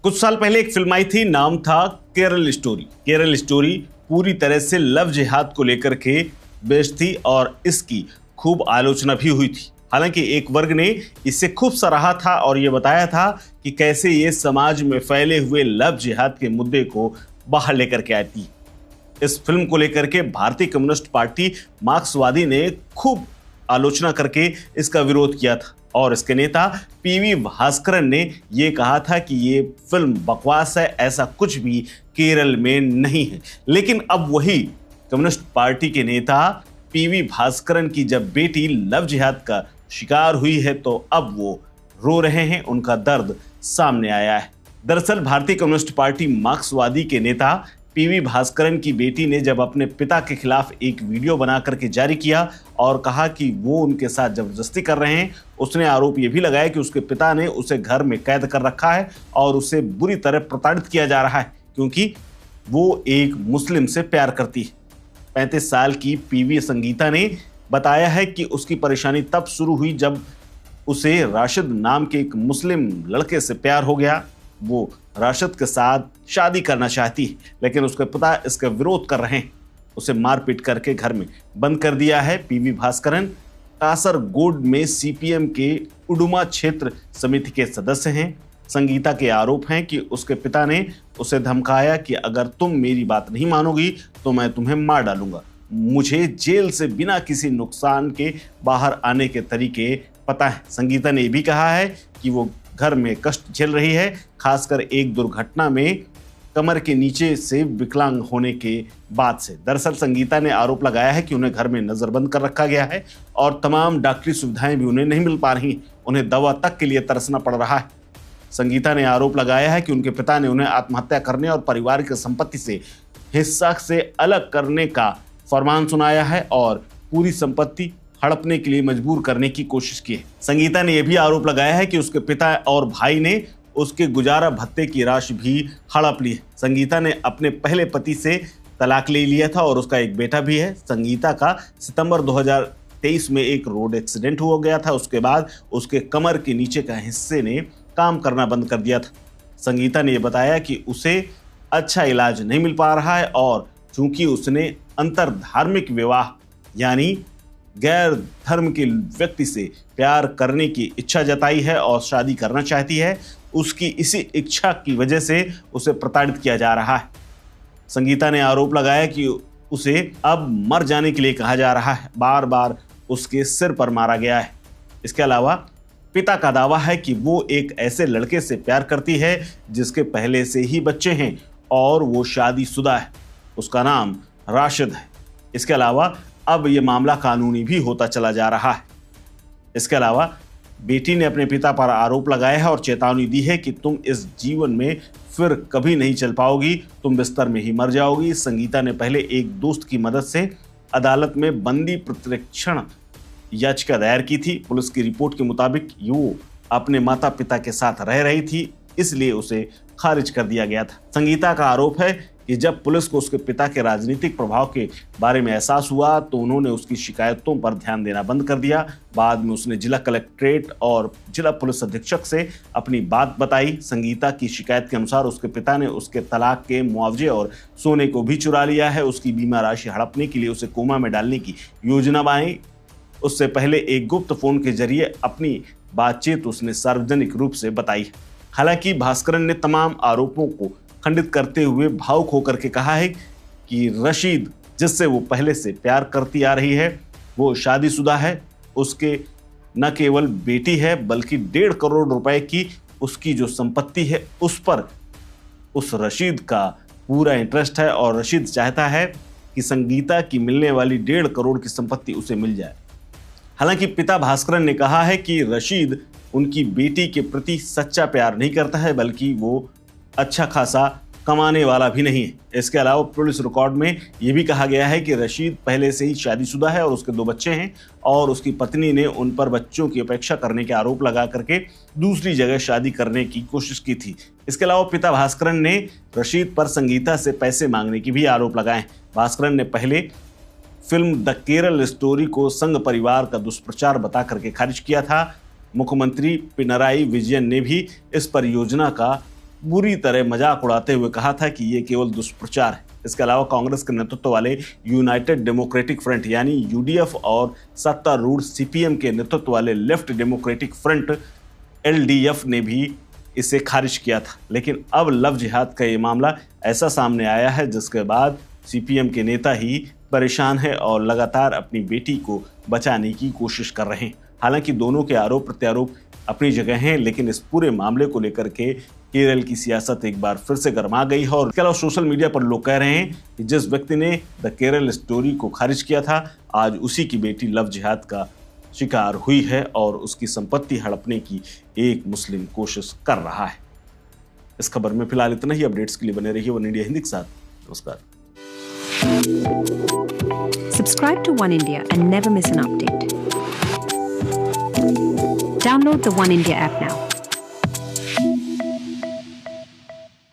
कुछ साल पहले एक फिल्म आई थी, नाम था केरल स्टोरी। केरल स्टोरी पूरी तरह से लव जिहाद को लेकर के बेस्ड थी और इसकी खूब आलोचना भी हुई थी। हालांकि एक वर्ग ने इसे खूब सराहा था और ये बताया था कि कैसे ये समाज में फैले हुए लव जिहाद के मुद्दे को बाहर लेकर के आती है। इस फिल्म को लेकर के भारतीय कम्युनिस्ट पार्टी मार्क्सवादी ने खूब आलोचना करके इसका विरोध किया था और इसके नेता पीवी भास्करन ने यह कहा था कि ये फिल्म बकवास है, ऐसा कुछ भी केरल में नहीं है। लेकिन अब वही कम्युनिस्ट पार्टी के नेता पीवी भास्करन की जब बेटी लव जिहाद का शिकार हुई है तो अब वो रो रहे हैं, उनका दर्द सामने आया है। दरअसल भारतीय कम्युनिस्ट पार्टी मार्क्सवादी के नेता पीवी भास्करन की बेटी ने जब अपने पिता के खिलाफ एक वीडियो बना करके जारी किया और कहा कि वो उनके साथ जबरदस्ती कर रहे हैं, उसने आरोप ये भी लगाया कि उसके पिता ने उसे घर में कैद कर रखा है और उसे बुरी तरह प्रताड़ित किया जा रहा है क्योंकि वो एक मुस्लिम से प्यार करती है। 35 साल की पीवी संगीता ने बताया है कि उसकी परेशानी तब शुरू हुई जब उसे राशिद नाम के एक मुस्लिम लड़के से प्यार हो गया। वो राशिद के साथ शादी करना चाहती है लेकिन उसके पिता इसका विरोध कर रहे हैं। उसे मारपीट करके घर में बंद कर दिया है। पीवी भास्करन कासरगोड में सीपीएम के उडुमा क्षेत्र समिति के सदस्य हैं। संगीता के आरोप हैं कि उसके पिता ने उसे धमकाया कि अगर तुम मेरी बात नहीं मानोगी तो मैं तुम्हें मार डालूंगा। मुझे जेल से बिना किसी नुकसान के बाहर आने के तरीके पता है। संगीता ने यह भी कहा है कि वो घर में कष्ट झेल रही है, खासकर एक दुर्घटना में कमर के नीचे से विकलांग होने के बाद से। दरअसल संगीता ने आरोप लगाया है कि उन्हें घर में नजरबंद कर रखा गया है और तमाम डॉक्टरी सुविधाएं भी उन्हें नहीं मिल पा रही, उन्हें दवा तक के लिए तरसना पड़ रहा है। संगीता ने आरोप लगाया है कि उनके पिता ने उन्हें आत्महत्या करने और परिवार की संपत्ति से हिस्सा से अलग करने का फरमान सुनाया है और पूरी संपत्ति हड़पने के लिए मजबूर करने की कोशिश की है। संगीता ने यह भी आरोप लगाया है कि उसके पिता और भाई ने उसके गुजारा भत्ते की राशि भी हड़प ली है। संगीता ने अपने पहले पति से तलाक ले लिया था और उसका एक बेटा भी है। संगीता का सितंबर 2023 में एक रोड एक्सीडेंट हो गया था। उसके बाद उसके कमर के नीचे का हिस्से ने काम करना बंद कर दिया था। संगीता ने यह बताया कि उसे अच्छा इलाज नहीं मिल पा रहा है और चूंकि उसने अंतर धार्मिक विवाह यानी गैर धर्म के व्यक्ति से प्यार करने की इच्छा जताई है और शादी करना चाहती है, उसकी इसी इच्छा की वजह से उसे प्रताड़ित किया जा रहा है। संगीता ने आरोप लगाया कि उसे अब मर जाने के लिए कहा जा रहा है, बार बार उसके सिर पर मारा गया है। इसके अलावा पिता का दावा है कि वो एक ऐसे लड़के से प्यार करती है जिसके पहले से ही बच्चे हैं और वो शादीशुदा है, उसका नाम राशिद है। इसके अलावा अब ये मामला कानूनी भी होता चला जा रहा है। इसके अलावा बेटी ने अपने पिता पर आरोप लगाया है और चेतावनी दी है कि तुम इस जीवन में फिर कभी नहीं चल पाओगी, तुम बिस्तर में ही मर जाओगी। संगीता ने पहले एक दोस्त की मदद से अदालत में बंदी प्रतिरक्षण याचिका दायर की थी। पुलिस की रिपोर्ट के मुताबिक वो अपने माता पिता के साथ रह रही थी, इसलिए उसे खारिज कर दिया गया था। संगीता का आरोप है कि जब पुलिस को उसके पिता के राजनीतिक प्रभाव के बारे में एहसास हुआ तो उन्होंने उसकी शिकायतों पर ध्यान देना बंद कर दिया। बाद में उसने जिला कलेक्ट्रेट और जिला पुलिस अधीक्षक से अपनी बात बताई। संगीता की शिकायत के अनुसार उसके पिता ने उसके तलाक के मुआवजे और सोने को भी चुरा लिया है। उसकी बीमा राशि हड़पने के लिए उसे कोमा में डालने की योजना बनाई। उससे पहले एक गुप्त फोन के जरिए अपनी बातचीत उसने सार्वजनिक रूप से बताई। हालांकि भास्करन ने तमाम आरोपों को खंडित करते हुए भावुक होकर के कहा है कि रशीद जिससे वो पहले से प्यार करती आ रही है वो शादीशुदा है, उसके न केवल बेटी है बल्कि 1.5 करोड़ रुपए की उसकी जो संपत्ति है उस पर उस रशीद का पूरा इंटरेस्ट है और रशीद चाहता है कि संगीता की मिलने वाली 1.5 करोड़ की संपत्ति उसे मिल जाए। हालांकि पिता भास्करन ने कहा है कि रशीद उनकी बेटी के प्रति सच्चा प्यार नहीं करता है बल्कि वो अच्छा खासा कमाने वाला भी नहीं है। इसके अलावा पुलिस रिकॉर्ड में यह भी कहा गया है कि रशीद पहले से ही शादीशुदा है और उसके 2 बच्चे हैं और उसकी पत्नी ने उन पर बच्चों की अपेक्षा करने के आरोप लगा करके दूसरी जगह शादी करने की कोशिश की थी। इसके अलावा पिता भास्करन ने रशीद पर संगीता से पैसे मांगने की भी आरोप लगाए। भास्करन ने पहले फिल्म द केरल स्टोरी को संघ परिवार का दुष्प्रचार बता करके खारिज किया था। मुख्यमंत्री पिनराई विजयन ने भी इस परियोजना का बुरी तरह मजाक उड़ाते हुए कहा था कि ये केवल दुष्प्रचार है। इसके अलावा कांग्रेस के नेतृत्व वाले यूनाइटेड डेमोक्रेटिक फ्रंट यानी यूडीएफ और सत्तारूढ़ सीपीएम के नेतृत्व वाले लेफ्ट डेमोक्रेटिक फ्रंट एलडीएफ ने भी इसे खारिज किया था। लेकिन अब लव जिहाद का ये मामला ऐसा सामने आया है जिसके बाद सीपीएम के नेता ही परेशान है और लगातार अपनी बेटी को बचाने की कोशिश कर रहे हैं। हालांकि दोनों के आरोप प्रत्यारोप अपनी जगह हैं, लेकिन इस पूरे मामले को लेकर के केरल की सियासत एक बार फिर से गर्मा गई है। और इसके अलावा सोशल मीडिया पर लोग कह रहे हैं कि जिस व्यक्ति ने द केरल स्टोरी को खारिज किया था, आज उसी की बेटी लव जिहाद का शिकार हुई है और उसकी संपत्ति हड़पने की एक मुस्लिम कोशिश कर रहा है। इस खबर में फिलहाल इतना ही। अपडेट्स के लिए बने रहिए वन इंडिया हिंदी के साथ। नमस्कार। Subscribe to One India and never miss an update. Download the One India app now.